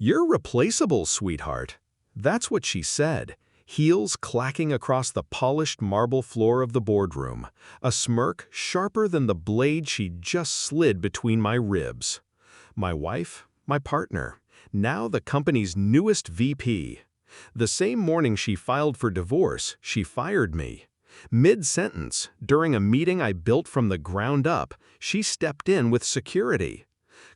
"You're replaceable, sweetheart." That's what she said, heels clacking across the polished marble floor of the boardroom, a smirk sharper than the blade she'd just slid between my ribs. My wife, my partner, now the company's newest VP. The same morning she filed for divorce, she fired me. Mid-sentence, during a meeting I built from the ground up, she stepped in with security.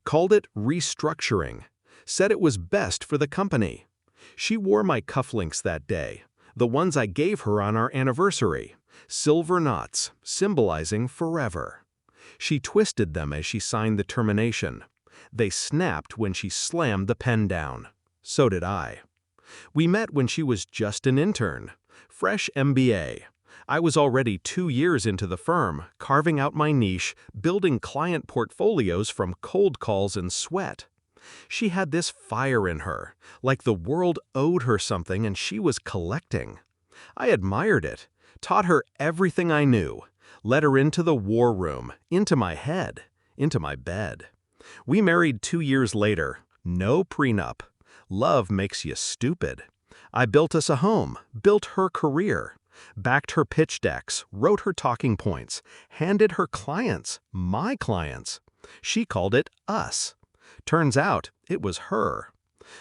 Called it restructuring. Said it was best for the company. She wore my cufflinks that day, the ones I gave her on our anniversary, silver knots, symbolizing forever. She twisted them as she signed the termination. They snapped when she slammed the pen down. So did I. We met when she was just an intern, fresh MBA. I was already 2 years into the firm, carving out my niche, building client portfolios from cold calls and sweat. She had this fire in her, like the world owed her something and she was collecting. I admired it, taught her everything I knew, led her into the war room, into my head, into my bed. We married 2 years later, no prenup. Love makes you stupid. I built us a home, built her career, backed her pitch decks, wrote her talking points, handed her clients, my clients. She called it us. Turns out, it was her.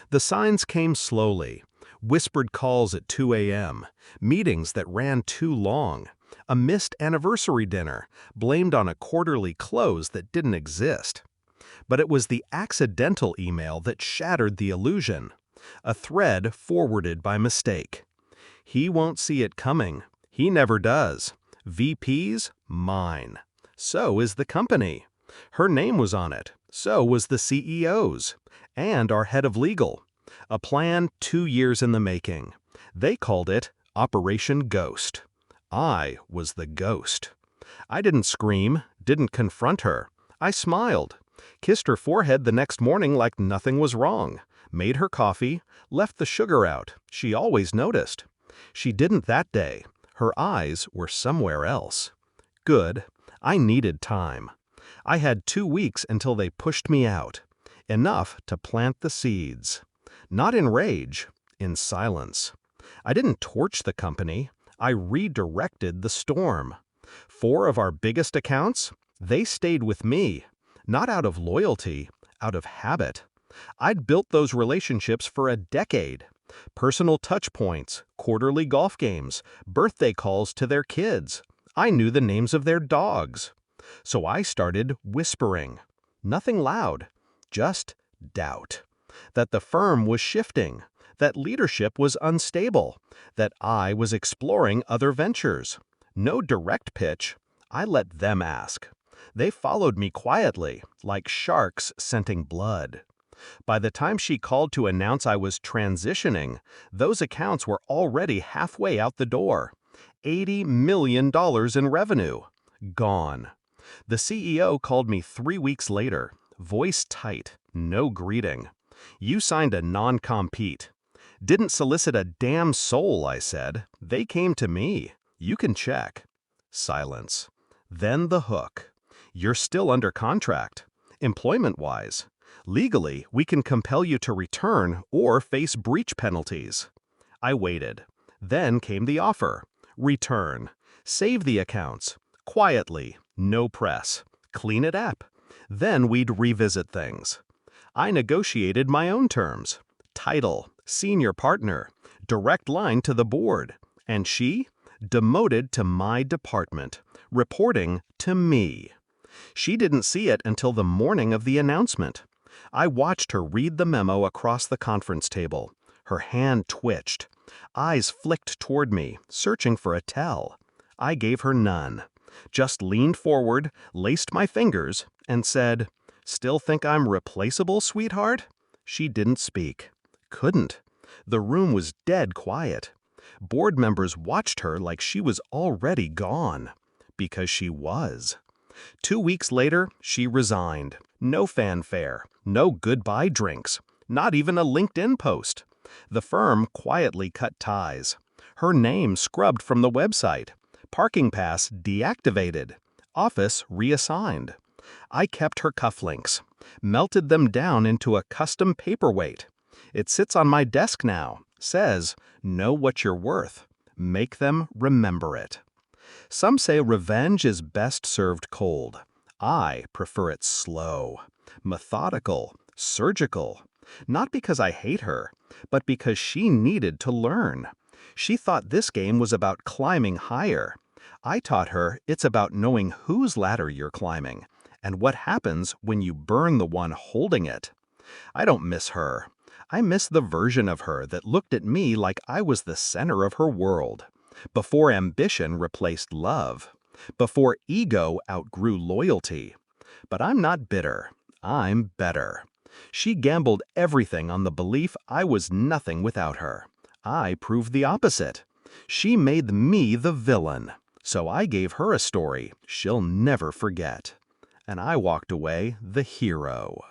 The signs came slowly. Whispered calls at 2 a.m., meetings that ran too long, a missed anniversary dinner, blamed on a quarterly close that didn't exist. But it was the accidental email that shattered the illusion. A thread forwarded by mistake. He won't see it coming. He never does. VP's mine. So is the company. Her name was on it. So was the CEO's. And our head of legal. A plan 2 years in the making. They called it Operation Ghost. I was the ghost. I didn't scream, didn't confront her. I smiled. Kissed her forehead the next morning like nothing was wrong. Made her coffee, left the sugar out. She always noticed. She didn't that day. Her eyes were somewhere else. Good. I needed time. I had 2 weeks until they pushed me out. Enough to plant the seeds. Not in rage, in silence. I didn't torch the company. I redirected the storm. 4 of our biggest accounts, they stayed with me. Not out of loyalty, out of habit. I'd built those relationships for a decade. Personal touch points, quarterly golf games, birthday calls to their kids. I knew the names of their dogs. So I started whispering. Nothing loud, just doubt. That the firm was shifting, that leadership was unstable, that I was exploring other ventures. No direct pitch. I let them ask. They followed me quietly, like sharks scenting blood. By the time she called to announce I was transitioning, those accounts were already halfway out the door. $80 million in revenue. Gone. The CEO called me 3 weeks later, voice tight, no greeting. You signed a non-compete. Didn't solicit a damn soul, I said. They came to me. You can check. Silence. Then the hook. You're still under contract. Employment-wise. Legally, we can compel you to return or face breach penalties. I waited. Then came the offer. Return. Save the accounts. Quietly. No press. Clean it up. Then we'd revisit things. I negotiated my own terms. Title, senior partner, direct line to the board. And she? Demoted to my department, reporting to me. She didn't see it until the morning of the announcement. I watched her read the memo across the conference table. Her hand twitched. Eyes flicked toward me, searching for a tell. I gave her none. Just leaned forward, laced my fingers, and said, "Still think I'm replaceable, sweetheart?" She didn't speak. Couldn't. The room was dead quiet. Board members watched her like she was already gone. Because she was. 2 weeks later, she resigned. No fanfare, no goodbye drinks, not even a LinkedIn post. The firm quietly cut ties. Her name scrubbed from the website. Parking pass deactivated. Office reassigned. I kept her cufflinks, melted them down into a custom paperweight. It sits on my desk now. Says, know what you're worth. Make them remember it. Some say revenge is best served cold. I prefer it slow, methodical, surgical. Not because I hate her, but because she needed to learn. She thought this game was about climbing higher. I taught her it's about knowing whose ladder you're climbing and what happens when you burn the one holding it. I don't miss her. I miss the version of her that looked at me like I was the center of her world. Before ambition replaced love. Before ego outgrew loyalty. But I'm not bitter. I'm better. She gambled everything on the belief I was nothing without her. I proved the opposite. She made me the villain. So I gave her a story she'll never forget. And I walked away the hero.